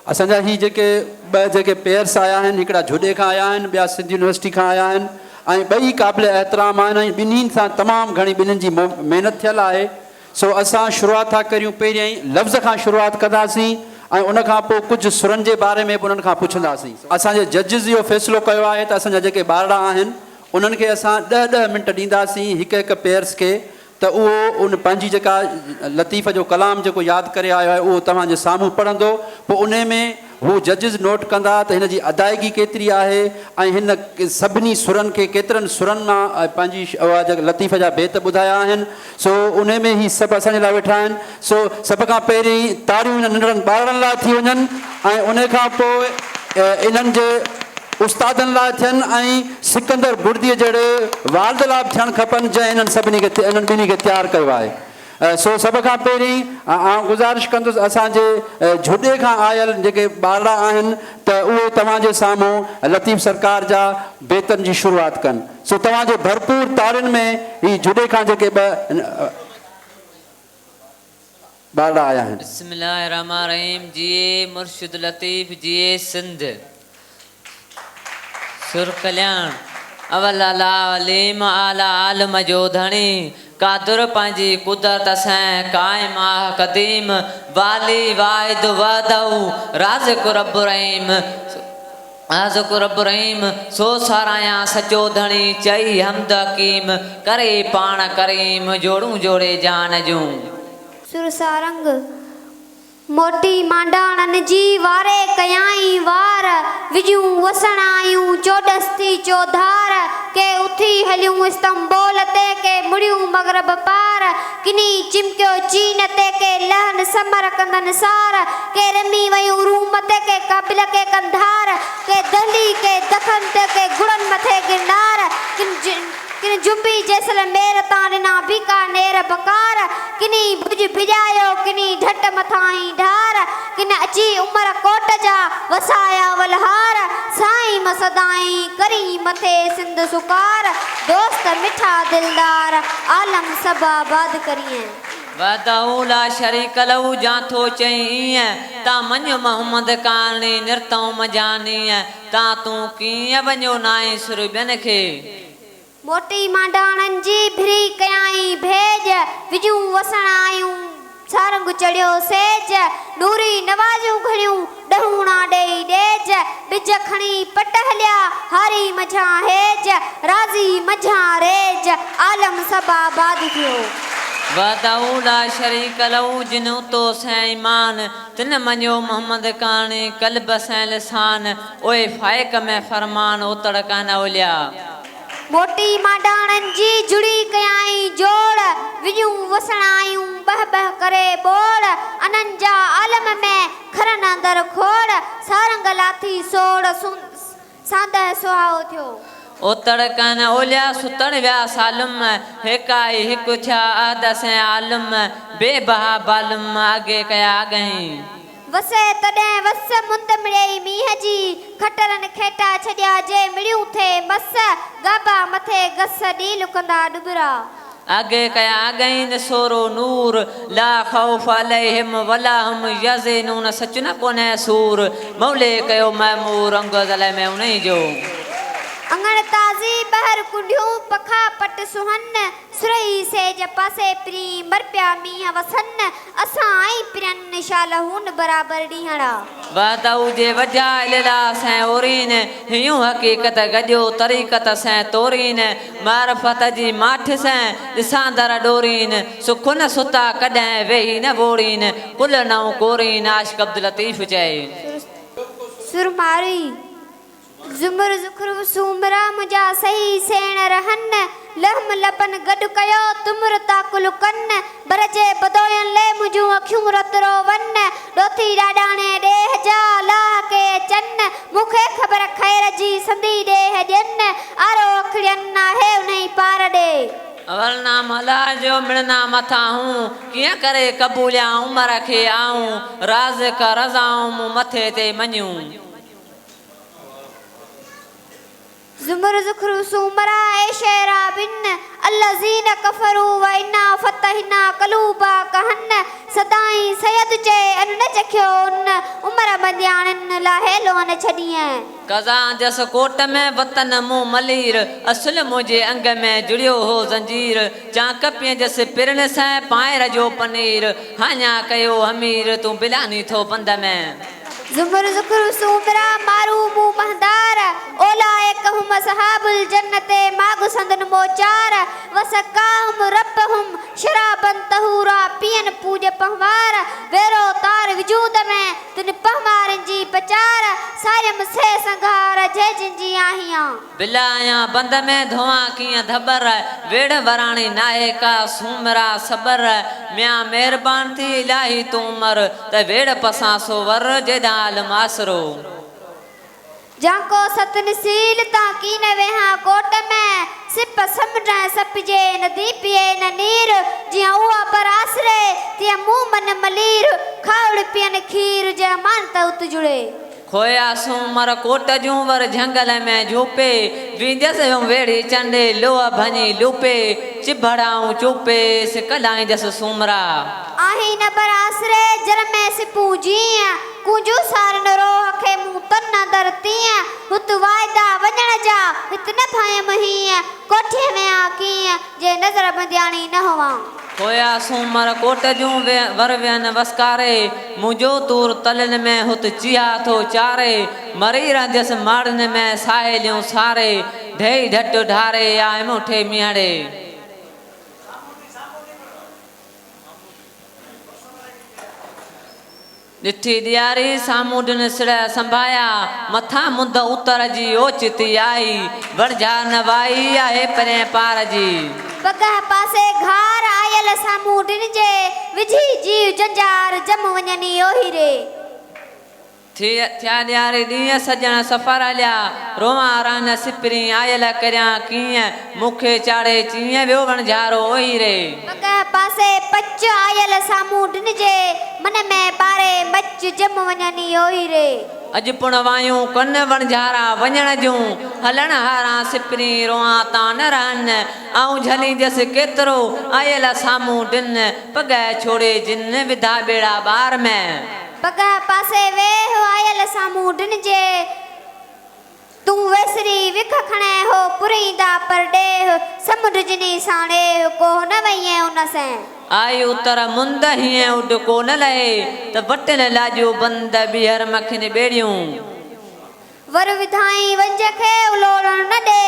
असांजा ही जेके ॿ जेके पेयर्स आया आहिनि, हिकिड़ा जुॾे खां आया आहिनि, ॿिया सिंध यूनिवर्सिटी खां आया आहिनि ऐं ॿई क़ाबिल एतिराम आहिनि ऐं ॿिन्हिनि सां तमामु घणी ॿिन्हिनि जी महिनत थियल आहे। सो असां शुरूआति था करियूं, पहिरियों ई लफ़्ज़ खां शुरूआति कंदासीं ऐं उनखां पोइ कुझु सुरनि जे बारे में बि उन्हनि खां पुछंदासीं। असांजे जजिस इहो फ़ैसिलो कयो आहे त असांजा जेके ॿारड़ा आहिनि उन्हनि खे असां 10-10 मिंट ॾींदासीं हिकु हिकु पेयर्स खे, त उहो उन पंहिंजी जेका लतीफ़ जो कलाम जेको यादि करे आयो आहे उहो तव्हांजे साम्हूं पढ़ंदो, पोइ उन में हू जजिस नोट कंदा त हिन जी अदायगी केतिरी आहे ऐं हिन सभिनी सुरनि खे केतिरनि सुरनि मां पंहिंजी उहा जेका लतीफ़ जा बेत ॿुधाया आहिनि। सो उन में ई सभु असांजे लाइ वेठा आहिनि। सो सभ खां पहिरीं तारियूं हिन नंढड़नि ॿारनि लाइ थी वञनि ऐं उन खां पोइ इन्हनि जे उस्तादनि लाइ थियनि ऐं सिकंदर बुर्दीअ जहिड़े वालिद लाइ बि थियणु खपनि जंहिं इन्हनि सभिनी खे इन्हनि ॿिन्ही खे तयारु कयो आहे। सो सभ खां पहिरीं आउं गुज़ारिश कंदुसि असांजे जुॾे खां आयल जेके ॿारड़ा आहिनि त उहे तव्हांजे साम्हूं लतीफ़ सरकार जा बेतनि जी शुरूआति कनि। सो तव्हांजे भरपूर तारियुनि में ही जुॾे खां जेके ॿ ॿारड़ा आया आहिनि। बिस्मिल्लाहिर्रहमानिर्रहीम। जिए मुर्शिद लतीफ़, जिए सिंध। सुर कल्याण अवल अला अलीम आला आलम जो धणी कादुर पंहिंजी कुदरत से कायम आह कदीम वाली वाहिद वदऊ राज़िक रब रहीम राज़िक रब रहीम सो साराया सचो धणी चई हमद हकीम करे पाण करीम जोड़ू जोड़े जान जूं। सुर सारंग मोटी मांडाणन जी वारे कयाई वार विजू वसण आयूं चोडस्ती चौधार के उथी हलियूं इस्तंबोल ते के मुड़ियूं मगरब पार किनी चिमकियो चीन ते के लहन समर कंदन सार के रमी वयूं रूम ते के काबिल के कंधार के दली के दखन ते के गुड़न मथे गिरनार किन जुबी जैसलमेर ताना बीकानेर बकार किनी भुज भिजायो किनी ढट मथाई ढार किन अची उमर कोट जा वसाया वलहार साईं मसदाई करी मथे सिंध सुकार दोस्त मिठा दिलदार आलम सब आबाद करिए। वदऊला शरीक लहू जाथो चई ता मञो मोहम्मद कानी निर्तौ मजानी ता तू कीअं वञो नाए सुर ॿियनि खे मोटी मांडाणन जी भिरी कयाई भेज विजू वसण आयूं सारंग चढ़ियो सेज नूरी नवाजूं खणियूं डहूणा डेई डेज बिज खणी पट हलिया हारी मझा हेज राज़ी मझा रेज आलम सब आबाद थियो। वदऊला शरीक लहू जिनु तो सै ईमान तिन मञो मोहम्मद कानी कल्ब सै लिसान ओए फाइक में फरमान ओतड़ कान ओलिया। मोटी मांडाणन जी जुड़ी कयाई जोड़ विजू वसण आयूं बह बह करे बोड़ अनन जा आलम में खरन अंदर खोड़ सारंग लाथी सोड़ सांद सुहाओ थियो। ओतड़ कान ओलिया सुतण विया सालम हिकाई हिकु थिया आद से आलम बेबहा बालम आगे कया आगई वसे तॾहिं वस मुंद मिड़ई मींहं जी खटरन खेटा छॾिया जे मिड़ियूं थे मस गाबा मथे गस डी लुकंदा डुबरा आगे कया आगईन सोरो नूर ला खौफ अलैहिम वला हम यज़िनून सच न कोने सूर मौले कयो महमूर अंगद अलैहि में उन्हीं जो अंगण ताज़ी बहर कुंडियूं पखा पट सुहन सुरई सेज पासे प्री मर पिया मींहं वसन असां आई पिरन शालहून बराबर ॾींहड़ा वदऊ जे वजा इला से ओरीन हियूं हकीकत गजो तरीक़त से तोरीन मारफत जी माठ से ॾिसांदर डोरीन सुखुन सुता कॾहिं वेही न बोरीन कुल नऊ कोरीन आशिक़ अब्दुल लतीफ़ चए। सुरमारी ज़ुमर ज़ुखरू सूमरा मुझा सही सेण रहन लहम लपन गड कयो तुमर ताकुल कन बरजे बदोयन ले मुझू अखियूं रतरो वन डोथी डाडाने देह जा लाह के चन मुखे खबर खैर जी संदी देह जन आरो अखड़ियन ना है नहीं पार दे अवल नाम अला जो मिलना मथा हूँ किया करे कबूलिया उमर के आऊं राज का रजाऊं मथे ते मञूं। ज़ुमर ज़ुखरू सूमरा ए शेरा बिन अल्लज़ीन कफरू व इन्ना फतहना कलूबा कहन सदाई सयद चे अन न चखियो उन उमर मन बंदियाणिन लाहेलो न छॾियं कज़ा जस कोट में वतन मुंह मलीर असुल मुझे अंग में जुड़ियो हो जंजीर चाक पिए जस पिरन से पाए रजो पनीर हा냐 कयो अमीर तू बिलानी थो बंद में ज़ुमर ज़ुखर सूमरा मारू मुंह महदार ओलाए कहम सहाबुल जन्नते मागु संदन मोचार वसकाहुम रब्बहुम शराबन तहूरा पियन पूज पहवार वेरो तार वजूद में तिन पहवारन जी पचार सारम से संघार जय जिंजी आहियां बिलाया बंद में धुआं किया धबर वेड़ वराणी नाहे का सूमरा सबर म्या मेहरबान थी इलाही तुमर त वेड़ पसासो वर जेदा मासरो जाको सतन सील ताकी न वेहा कोट में सिप समुद्र सपजे नदी पिए न नीर जिया उआ पर आसरे तिया मुंह मन मलीर खावड़ पियन खीर जे मान त उत जुड़े खोया सूमर कोट जूं वर जंगल में झूपे विंजस वेड़ी चंडे लोह भनी लूपे चिभड़ाऊं चुपे सिकलाई जस सूमरा आही न पर आसरे जर में सिपू जीया कुंजू सार न रोह खे मुंह तन न दरतीया हुत वायदा वजण जा इतने भाई महीया कोठे में आकी जे नजर बंदियाणी न होवा खोया सूमर कोट जूं वर व्यन वसकारे मुझो तूर तलन में हुत चिया थो चारे मरी रंजस माड़न में साहेलियों सारे ढेई ढट ढारे आए मुठे मियाड़े ॾिठी ॾियारी सामूडन सिड़ संभाया मथा मुंद उतर जी ओचिती आई वणझा नवाई आहे परे पार जी बगह पासे घार आयल सामूडन जे विझी जीव जंजार जम वञनी ओही रे थिया ॾियारी ॾींहं सजण सफ़र हलिया रोवां रन सिपरी आयल करियां कीअं मूंखे चाढ़े चीअं वियो वणझारो ओही रे बगह पासे पच आयल सामूडन जे मन में बारे मच जम वञनी ओही रे अॼु पुण वायूं कन वणझारा वञण जूं हलण हारा सिपरी रोआं तान रहन ऐं झलींदसि केतिरो आयल साम्हूं डिन पग छोड़े जिन विधा बेड़ा ॿार में बगह पासे वेह आयल सामूडन जे तू वेसरी विख खणे हो पुरींदा पर डेह समुंड जिनी साणे को न वईए उन से आई उतर मुंद हीअं उड को न लहे त बटन लाजो बंद ॿीहर मखिन ॿेड़ियूं वर विधाई वंज खे उलोड़न न दे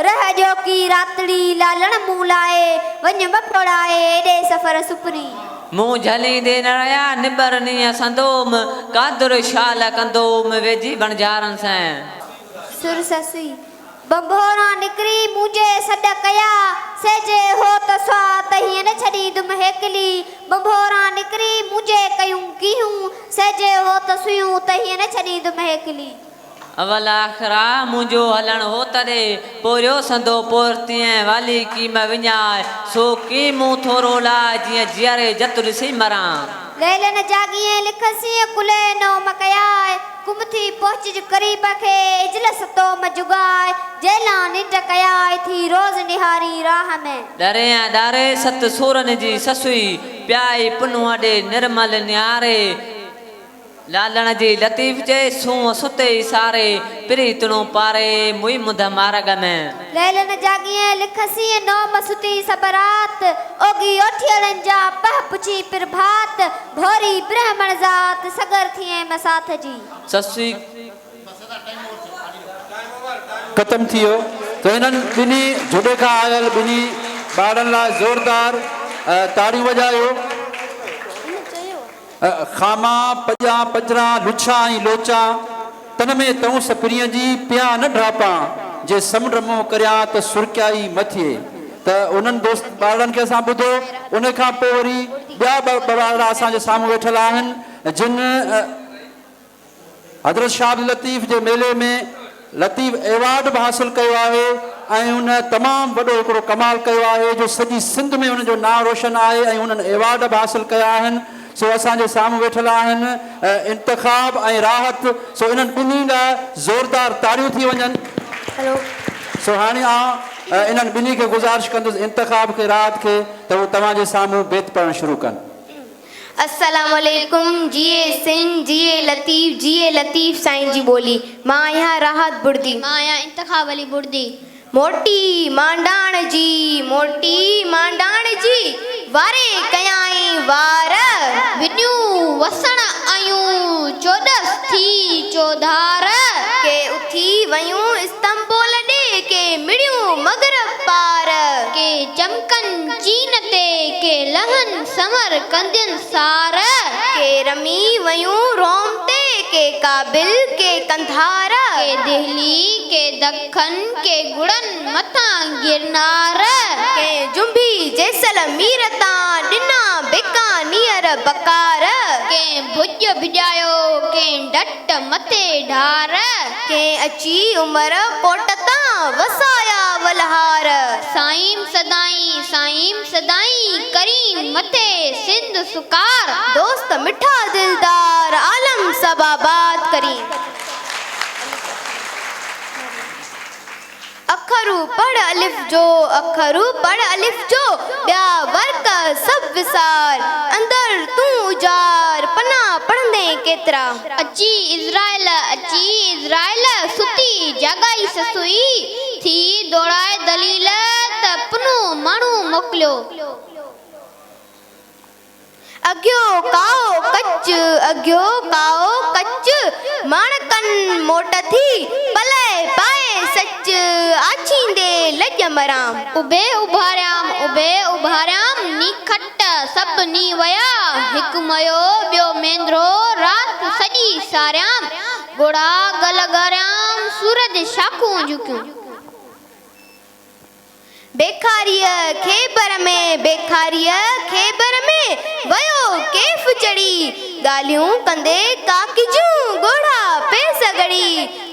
रह जो की रातड़ी लालण मुंह लाए वंज बपड़ाए एडे सफर सुपरी मुंह झलींदे न रहिया निबरनीअ संदोम कादुर शाल कंदोम वेझी वणझारनि सां सुर ससुई बंभोरा निकरी मुझे सड कया सेजे हो त स्वा तहिए न छड़ी दुम हेकली बंभोरा निकरी मुझे कयूं कीहूं सेजे हो त सुयूं तहिए न छड़ी दुम हेकली अवल आखरा मुंहिंजो हलण हो तॾे पोरियो संदो पोरतीअ वाली कीम विञाए सो की मूं थोरो ला जीअं जीअरे जत ॾिसी मरां लेलन जागिए लिखसी कुले नो मकयाए कुमथी पहुंच करीब खे इजलस तो मजुगाए जेला निट कयाए थी रोज निहारी राह में डरे डारे सत सूरन जी ससुई प्याई पुनु अॾे निर्मल निहारे लालण जी लतीफ़ जे सूं सुते सारे प्रीतणो पारे मुई मुद मार्ग में लेलन जागिए लिखसी नो मसुती सबरात ओगी ओठियलन जा पह पुछी प्रभात भोरी ब्राह्मण जात सगर थिए मसाथ जी ससुई ख़तम थियो तो इन्हनि ॿिनी जुड़े खां आयल ॿिनी ॿारनि लाइ ज़ोरदार ताड़ियूं वॼायो खामा पजा पजरा लुछा ऐं लोचा तन में तऊं सपरीअ जी पिया न ड्रापा जे समुंड मों करियां त सुरकियाई मथिए त उन्हनि दोस्त ॿारनि खे असां ॿुधो उन खां पोइ वरी ॿिया ॿ ॿार असांजे साम्हूं वेठल आहिनि जिन हज़रत शाह लतीफ़ जे मेले में लतीफ़ एवॉर्ड बि हासिलु कयो आहे ऐं उन तमामु वॾो हिकिड़ो कमाल कयो आहे जो सॼी सिंध में हुनजो नालो रोशन आहे ऐं उन्हनि एवॉर्ड बि हासिलु कया आहिनि सो असांजे साम्हूं वेठल आहिनि इंतिखाब ऐं राहत सो इन्हनि ॿिन्ही लाइ ज़ोरदार ताड़ियूं थी वञनि हेलो सो हाणे इन्हनि ॿिन्ही खे गुज़ारिश कंदुसि इंतिखाब खे राहत खे त उहो तव्हांजे साम्हूं बेत पढ़णु शुरू कनि अस्सलामुअलैकुम। जिए सिंध, जिए लतीफ़ साईं जी ॿोली। मां आहियां राहत बुर्दी। मां आहियां इंतखाब अली बुर्दी। मोटी मांडाण जी वारे कयाई वार, विन्यूं वसण आयूं चोॾस थी चोधार, के उथी वयूं इस्तंबुल ॾे, के मिड़ियूं मगरब पार, के चमकन चीन ते, के लहन समर कंदिन सार, के रमी वयूं रोम ते, के काबिल के कंधार, के दिल्ली के दखन के गुड़न मथां गिरनार, के जुंबी जैसलमीर तां ॾिना बीकानेर बकार, के भुज भिॼायो के डट मथे ढार, के अची उमर कोट तां वसाया वलहार, साईं सदाई करीम मथे सिंध सुकार, दोस्त मिठा दिलदार आलम सब आबाद करीम। अखरू पढ़ अलिफ जो ॿिया वर्क सब विसार, अंदर तूं उजार पना पढ़ंदे केतिरा, अची इज़राइल सुती जगाई ससुई, थी दौड़ाए दलील त पुनो माण्हू मोकिलियो, अग्यो काओ कच माणकन मोट थी, पले पाए सच आछींदे लज मराम, उबे उभारियाम नी खट सब नी वया, हिकु मयो ॿियो मेंद्रो रात सॼी सारियाम, गोड़ा गल गरियाम सूरज शाखूं झुकियूं, बेखारीअ खेबर में वयो केफ चढ़ी, ॻाल्हियूं कंदे काकिजूं गोड़ा पे सगड़ी,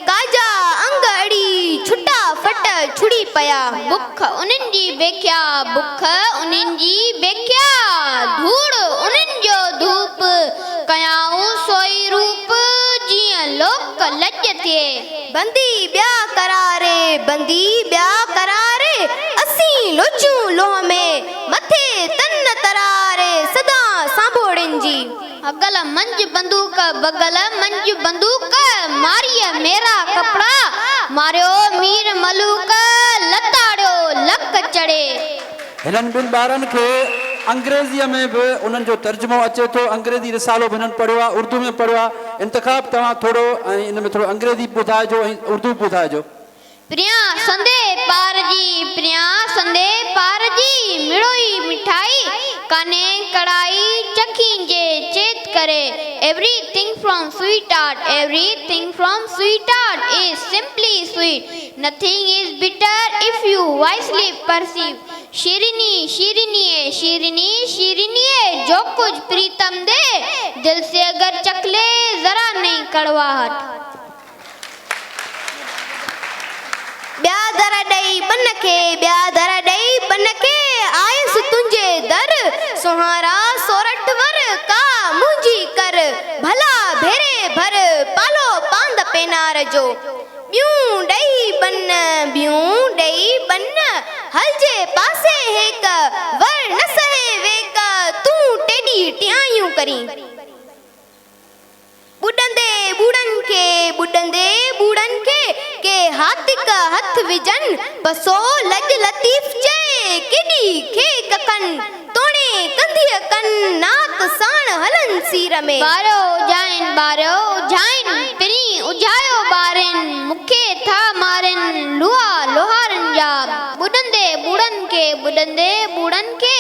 काजा अंग अड़ी छुटा फट छुड़ी पया, बुख उन्हनि जी बेख्या धूड़ उन्हनि जो धूप, कयाऊं सोई रूप जीअं लोक लज थिए, बंदी ॿिया करारे असीं लोचूं लोह में, मथे तन तरारे सदा सांभोड़िन जी, बगल मंझ बंदूक मारिय मेरा कपड़ा, मारियो मीर मलूक लताड़ियो लक चढ़े। हिननि ॿिनि ॿारनि खे अंग्रेज़ीअ में बि उन्हनि जो तर्जुमो अचे थो, अंग्रेज़ी रिसालो बि हिननि पढ़ियो आहे, उर्दू में पढ़ियो आहे। इंतिखाब तव्हां थोरो ऐं इन में थोरो अंग्रेज़ी ॿुधाइजो ऐं उर्दू ॿुधाइजो। प्रिया संदे पार जी मिड़ोई मिठाई, काने कढ़ाई चखी जे चेत करे, everything from sweetheart is simply sweet, nothing is bitter if you wisely perceive, शीरिनी जो कुछ प्रीतम दे, दिल से अगर चखले जरा नहीं कड़वाहट, ॿिया दर ॾेई बन खे आयसि तुंहिंजे दर, सुहारा सोरठ वर का मुंहिंजी कर, भला भेरे भर पालो पांद पेनार जो, ॿियूं ॾेई बन हलजे पासे हेक, वर न सहे वेक तूं टेॾी टियायूं करी, ॿुॾंदे ॿुड़नि खे के हातिक हथ विझन, बसो लज लतीफ़ चए केॾी खे कखन, तोणे कंधीअ कन नात साण हलन सीर में, बारो जाइन पिरी उजायो ॿारनि, मूंखे था मारनि लोहारनि जा, ॿुॾंदे ॿुड़नि खे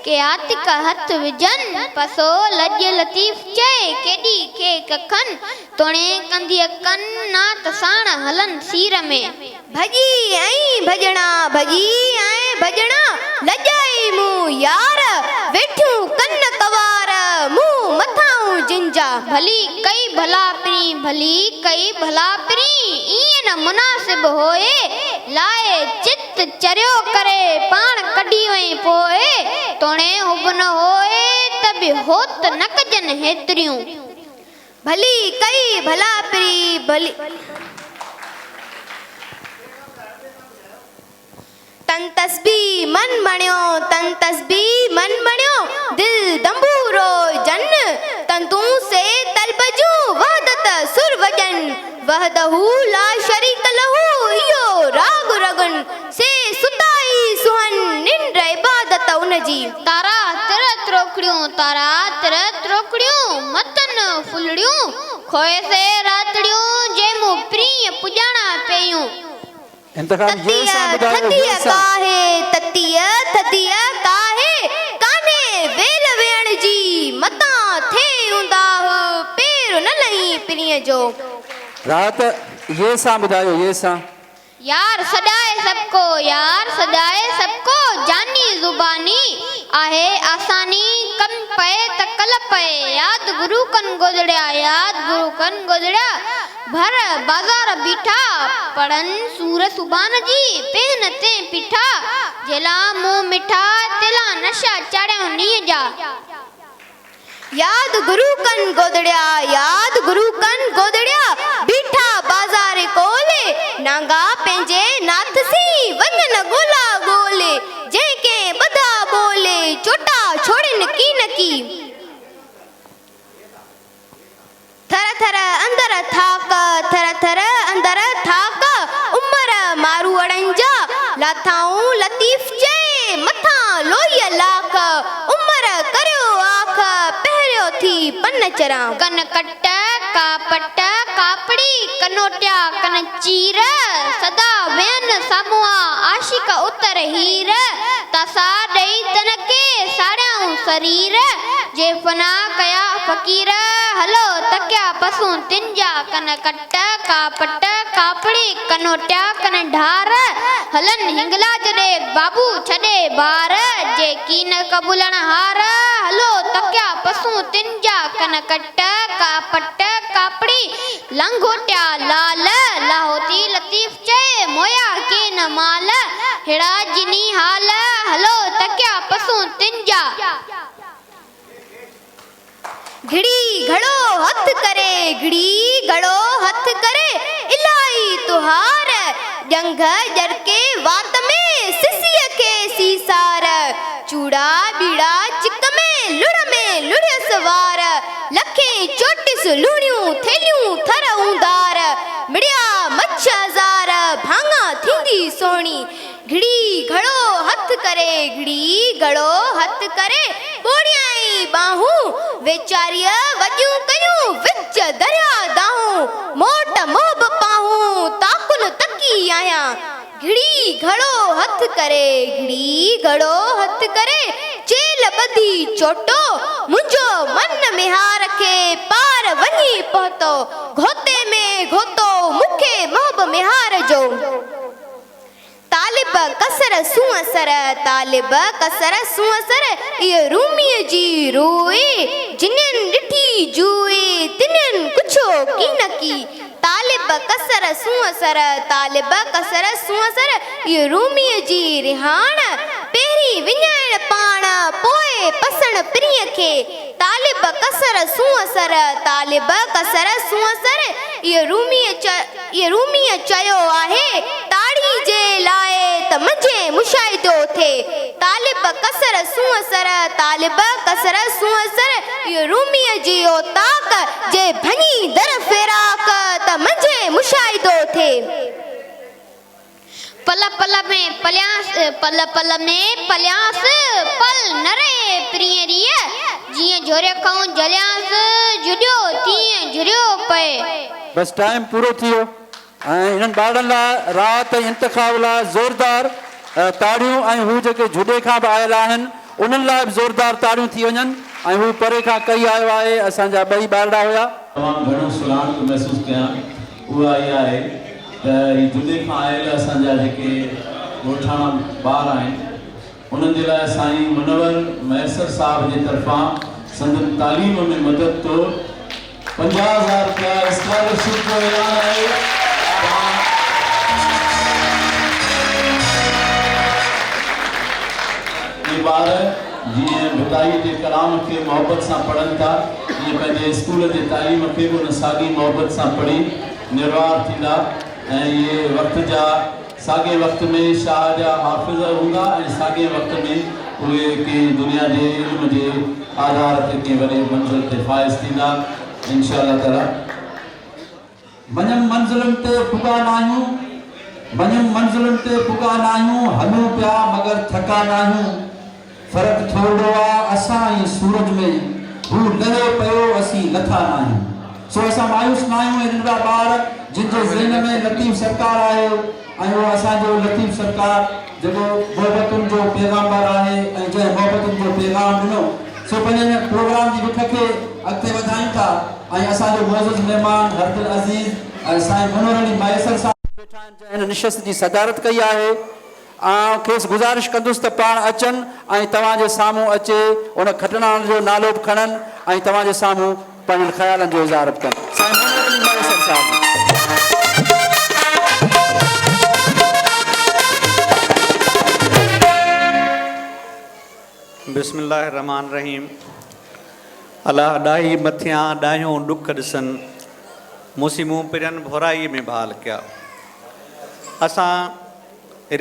के हातिक हथ विझन, बसो लज लतीफ़ चए केॾी खे कखन, तोणे कंधीअ कन नात साण हलन सीर में, भॼी ऐं भॼणा लॼाई मूं यार, वेठियूं कन कवार मूं मथां जिंजा, भली कई भला पिरी ईअं न मुनासिब होए, लाए चित चरियो करे पाण कढी वई पोए, तोणे हुब न होए त बि होत न कजन हेतरियूं, भली कई भला पिरी तन तस्बी मन बणियो तन तस्बी मन बणियो दिल दंबूरो जन तन तू से तलबजू वहदत सुर वजन वहदहू ला शरीक लहू इयो राग रगन से सुताई सुहन निंड इबादत उनजी तारा तिरत रोकड़ियों मतन फुलड़ियों खोए से रातड़ियों जेमू प्रिय पुजाना पेयूं इंतखाब ये थतिया काहे थतिया काहे काने वेल वेण जी मता थे उंदा पेर न लई प्रिय जो रात ये सा बुधायो ये सा यार सदाए सबको जानी जुबानी आहे आसानी कम पे तकल पे याद गुरु कन गोजड़िया भर बाजार बीठा पढ़न सूर सुबान जी पेन ते पिठा जेला मुंह मिठा तिला नशा चढ़ियो नी जा याद गुरु कन गोदड़िया बीठा बाजार कोले नांगा पेंजे नाथ सी वंजन गोला गोले जेके बदा बोले चोटा छोड़न की नकी थर थर अंदर थाक उमर मारू अड़ंजा लाथाऊं लतीफ जे मथा लोई लाख उमर करियो आख पहरियो थी पन चरा कन कट कापट कापड़ी कनोटिया कन चीर सदा वेन सामुआ आशिक उतर हीर तसा दई तनके साड़ियां शरीर जे फना कया फकीर हलो तकिया पसू तिंजा कन कट कापट कापड़ी कनोटिया कन ढार हलन हिंगला जडे बाबू छडे बार जे कीन कबूलन हार हलो तकिया पसू तिंजा कन कट कापट कापड़ी लंगोटिया लाल लाहोती लतीफ चे मोया के न माल हिड़ा जिनी हाल हलो तकिया पसू तिंजा घड़ी घड़ो हथ करे इलाही तुहार जंग जर के वात में सिसिय के सीसार चूड़ा बीड़ा चिक में लुड़ सवार लखे चोटिस लूणियूं थेलियूं थर उंदार मिड़िया मच्छ हज़ार भांगा थींदी सोणी घड़ी घड़ो हथ करे बोड़ियाई बाहूं वेचारिया वजू कयूं विच दरिया दाहूं मोट मोब पाहूं ताकुन तकी आया घड़ी घड़ो हथ करे चेल बदी चोटो मुंजो मन में हार के पार वनी पहुतो घोते में घोतो मुखे मोब में हार जो तालिब कसर सुअसर ये रूमी जी रोए जिनन डिठी जुए तिनन कुछो की नकी तालिब कसर सुअसर ये रूमी जी रिहान पेरी विञाण पाण पोए पसण प्रिय खे तालिब कसर सुअसर ये रूमी चयो आहे ताड़ी जे लाए त मुझे मुशाहिदो थे तालिब कसर सुअसर ये रूमी जी ओ ताक जे भनी दर फेराक त मुझे मुशाहिदो थे पल पल में पल्यास पल नरे प्रिय रिय जिए झोरे खाऊं जलियास जुड़ियो तीए झुरियो पे बस टाइम पूरो थियो इन्हनि ॿारनि लाइ राति इंतखाब लाइ ज़ोरदार ताड़ियूं ऐं हू जेके जुॾे खां बि आयल आहिनि उन्हनि लाइ बि ज़ोरदार ताड़ियूं थी वञनि ऐं हू परे खां कई आयो आहे असांजा ॿई ॿारड़ा हुया तमामु घणो सुञाणप महसूसु कयां उहा इहा आहे त हीअ जुॾे खां आयल असांजा जेके ॻोठाणा ॿार आहिनि उन्हनि जे लाइ साईं मुनवर मैसर साहिब जे तरफ़ां संदन तालीम में मदद तो 50,000 रुपया स्कॉलरशिप जो ऐलान आहे ये ॿार जीअं बुदाई जे कलाम खे मोहबत सां पढ़नि था जीअं पंहिंजे स्कूल जे तालीम खे बि उन साॻी मोहबत सां पढ़ी निर्वाह थींदा ऐं इहे वक़्त जा साॻे वक़्त में शाह जा हाफ़िज़ हूंदा ऐं साॻे वक़्त में उहे कंहिं दुनिया जे इल्म जे आधार ते कंहिं वॾे मंज़िल ते फ़ाइज़ थींदा इंशा अल्लाह ताला। वञम मंज़िलुनि ते पुॻा न आहियूं, वञम मंज़िलुनि ते पुॻा न आहियूं, हलूं पिया मगर थका न आहियूं। फ़र्क़ु थोरो आहे असां ऐं सूरज में, हू लहे पियो असीं लथा न आहियूं। सो असां मायूस न आहियूं। हे नंढड़ा ॿार जिनजे ज़हन में लतीफ़ सरकार आहे ऐं उहो असांजो लतीफ़ सरकार जेको मोहबतुनि जो पैगामबर आहे ऐं जंहिं मोहबतुनि जो पैगाम ॾिनो, सो पंहिंजे प्रोग्राम जी बुख खे अॻिते वधायूं था। ऐं असांजो मौजूद महिमान हरदिल अज़ीज़ साईं मनोहर अली मैसर साहिब वेठा आहिनि, जंहिं हिन निशस्त जी सदारत कई आहे। खेसि गुज़ारिश कंदुसि त पाण अचनि ऐं तव्हांजे साम्हूं अचे, उन खटणान जो नालो बि खणनि ऐं तव्हांजे साम्हूं पंहिंजनि ख़्यालनि जो इज़हार बि कनि। साईं मनोहर अली मैसर साहिब। बिस्मिल्लाहिर्रहमानिर्रहीम। अलाह ॾाही मथियां ॾाहियूं ॾुख ॾिसनि, मुसीमूं पिरनि भोराईअ में भाल कया। असां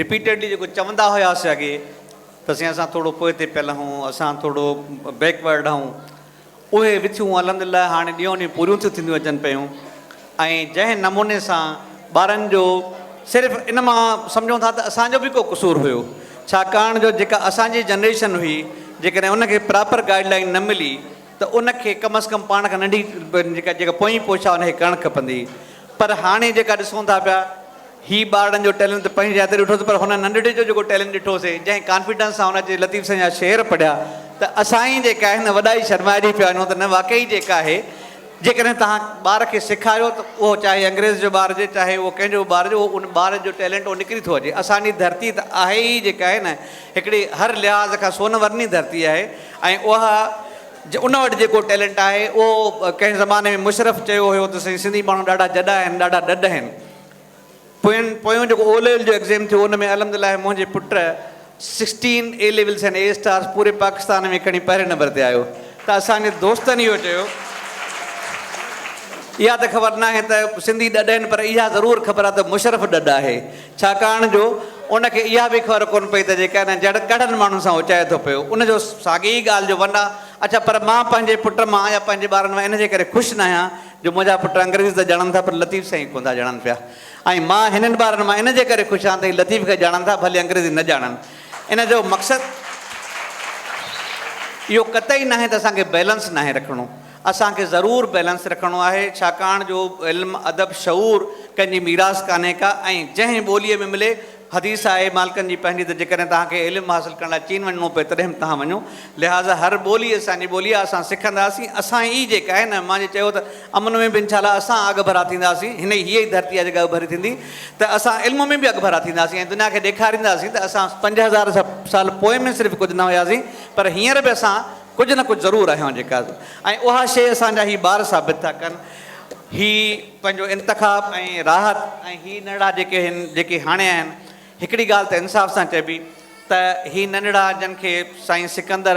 रिपीटेडली जेको चवंदा हुआसीं अॻे त असां थोरो पोइ ते पियल हूं, असां थोरो बैकवर्ड आहियूं, उहे विथियूं अल्हम्दुलिल्लाह हाणे ॾींहों ॾींहुं पूरियूं थियूं थींदियूं अचनि पियूं। ऐं जंहिं नमूने सां ॿारनि जो सिर्फ़ु इन मां सम्झूं था त असांजो बि को क़सूरु हुयो, छाकाणि जो जेका असांजी जनरेशन हुई जेकॾहिं उनखे प्रॉपर गाइडलाइन न मिली त उनखे कम अज़ कम पाण खां नंढी जेका पोई पोछा उनखे करणु खपंदी। पर हाणे जेका ॾिसूं था पिया, ही ॿारनि जो टैलेंट पंहिंजी जाइ ते ॾिठोसीं, पर हुन नंढड़े जो जेको टैलेंट ॾिठोसीं, जंहिं कॉन्फिडेंस सां हुनजे लतीफ़ साईं जा शेर पढ़िया, त असां ई जेका आहे न वॾा ई शर्माइजी पिया वञूं त न वाक़ई जेका आहे जेकॾहिं तव्हां ॿार खे सेखारियो त उहो चाहे अंग्रेज़ जो ॿार हुजे चाहे उहो कंहिंजो ॿार हुजे, उन ॿार जो टैलेंट उहो निकिरी थो अचे। असांजी धरती त आहे ई जेका आहे न हिकिड़ी हर लिहाज़ खां सोनवरनी धरती आहे। ऐं उहा उन वटि जेको टैलेंट आहे उहो कंहिं ज़माने में मुशरफ़ चयो हुयो त साईं सिंधी माण्हू ॾाढा जॾा आहिनि, ॾाढा ॾढ आहिनि। पोयों जेको ओ लेवल जो एग्ज़ाम थियो उन में अल्हम्दुलिल्लाह मुंहिंजे पुट 16 A levels ऐं A stars पूरे पाकिस्तान में खणी पहिरें नंबर ते आयो। त असांजे दोस्तनि इहो चयो, इहा त ख़बर न आहे त सिंधी ॾढ आहिनि, पर इहा ज़रूरु ख़बर आहे त मुशरफ़ ॾढ आहे, छाकाणि जो उनखे इहा बि ख़बर कोन पई त जेका न जड़ ॾाढनि माण्हुनि सां उचाए थो पियो। उनजो साॻी ॻाल्हि जो वॾा अच्छा, पर मां पंहिंजे पुट मां या पंहिंजे ॿारनि मां इन जे करे ख़ुशि न आहियां जो मुंहिंजा पुट अंग्रेज़ी त ॼणनि था पर लतीफ़ साईं कोन था ॼणनि पिया। ऐं मां हिननि ॿारनि मां इन जे करे ख़ुशि आहियां त ही लतीफ़ खे ॼणनि था, भले अंग्रेज़ी न ॼणनि। इन जो मक़सदु इहो कतई न आहे त असांखे बैलेंस न आहे रखिणो, असांखे ज़रूरु बैलेंस रखिणो आहे, छाकाणि जो इल्मु अदब शऊर कंहिंजी मीरास कान्हे का। ऐं जंहिं ॿोलीअ में मिले, हदीस आहे मालिकनि जी पंहिंजी त जेकॾहिं तव्हांखे इल्मु हासिलु करण लाइ चीन वञिणो पए तॾहिं तव्हां वञो। लिहाज़ा हर ॿोली असांजी ॿोली आहे, असां सिखंदासीं। असां ई जेका आहे न, मां चयो त अमन में बि इनशाला असां अॻु भरा थींदासीं। हिन हीअ ई धरती आहे जेका अॻु भरी थींदी, त असां इल्म में बि अॻु भरा थींदासीं ऐं दुनिया खे ॾेखारींदासीं त असां 5000 साल पोइ में सिर्फ़ु कुझु न हुयासीं, पर हींअर बि असां कुझु न कुझु ज़रूरु आहियूं जेका। ऐं उहा शइ असांजा ही ॿार साबित था कनि। ही पंहिंजो इंतख़ाब ऐं राहत ऐं ही नंढड़ा जेके हाणे आहिनि, हिकिड़ी ॻाल्हि त इंसाफ़ सां चइबी त ही नंढड़ा जिन खे साईं सिकंदर,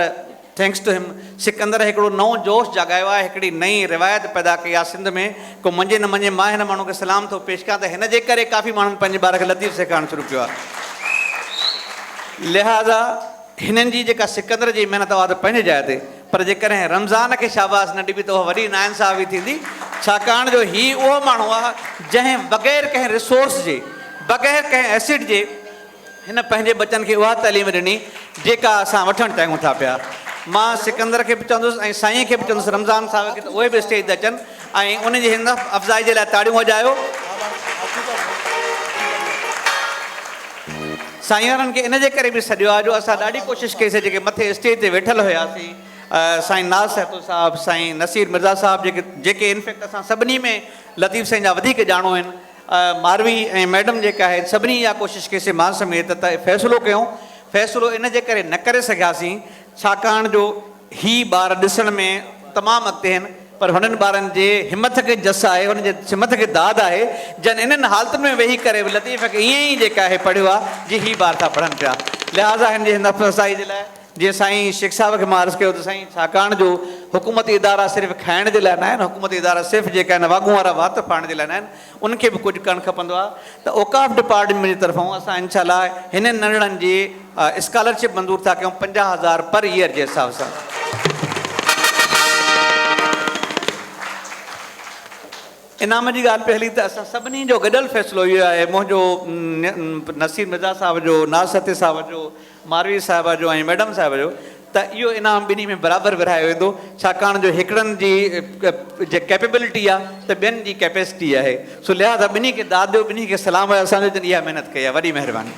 थैंक्स टू हिम, सिकंदर हिकिड़ो नओं जोश जॻायो आहे, हिकिड़ी नई रिवायत पैदा कई आहे सिंध में। को मञे न मञे, मां हिन माण्हू खे सलाम थो पेश कयां त हिन जे करे काफ़ी माण्हुनि पंहिंजे ॿार खे लतीफ़ सेखारणु शुरू कयो आहे। लिहाज़ा हिननि जी जेका सिकंदर जी महिनत उहा त पंहिंजे जाइ ते, पर जेकॾहिं रमज़ान खे शाबाश न ॾिबी त उहा वॾी नाइंसाफ़ी थींदी, छाकाणि जो हीउ उहो माण्हू आहे जंहिं बग़ैर कंहिं रिसोर्स जे, बग़ैर कंहिं एसिड जे हिन पंहिंजे बचनि खे उहा तइलीम ॾिनी जेका असां वठणु चाहियूं था पिया। मां सिकंदर खे बि चवंदुसि ऐं साईं खे बि चवंदुसि, रमज़ान साहिब खे त उहे बि स्टेज ते अचनि ऐं उनजी हिन अफ़ज़ाई जे लाइ ताड़ियूं वॼायो। साईं वारनि खे इन जे करे बि सॾियो आहे जो असां ॾाढी कोशिशि कईसीं, जेके मथे स्टेज ते वेठल हुयासीं, साईं नाज़ सहतो साहिबु, साईं नसीर मिर्ज़ा साहिबु, जेके इनफैक्ट असां सभिनी में लतीफ़ साईं जा वधीक ॼाणो आहिनि, मारवी ऐं मैडम जेका आहे, सभिनी इहा कोशिशि कईसीं मां समेत त फ़ैसिलो कयूं। फ़ैसिलो इन जे करे न करे सघियासीं छाकाणि जो ही ॿार ॾिसण में तमामु अॻिते आहिनि, पर हुननि ॿारनि जे हिमत खे जस आहे, हुननि जे हिमत खे दाद आहे, जन इन्हनि हालतुनि में वेही करे लतीफ़ खे ईअं ई जेका आहे पढ़ियो आहे जी ही ॿार था पढ़नि पिया। लिहाज़ा हिन जे हिन अफ़साई जे लाइ जीअं साईं शेख साहिब खे मां अर्ज़ु कयो त साईं छाकाणि जो हुकूमती इदारा सिर्फ़ु खाइण जे लाइ न आहिनि, हुकूमती इदारा सिर्फ़ु जेका आहिनि वाॻूं वारा वात पाइण जे लाइ न आहिनि, उनखे बि कुझु करणु खपंदो आहे। त औक़ाफ़ डिपार्टमेंट जी तरफ़ां असां इनशाला हिननि नंढड़नि जी स्कॉलरशिप मंज़ूर था कयूं 50,000 पर ईयर जे हिसाब सां। इनाम जी ॻाल्हि पे हली त असां सभिनी जो गॾियल फ़ैसिलो इहो आहे, मुंहिंजो नसीर मिर्ज़ा साहिब जो, नाज़ साहिब जो, मारवी साहिब जो ऐं मैडम साहिब जो, त इहो इनाम ॿिन्ही में बराबरि विरहायो वेंदो, छाकाणि जो हिकिड़नि जी जे कैपेबिलिटी आहे त ॿियनि जी कैपेसिटी आहे। सो लिहाज़ा ॿिन्ही खे दाद ॾियो, ॿिन्ही खे सलाम आहे, असांजो इहा महिनत कई आहे। वॾी महिरबानी।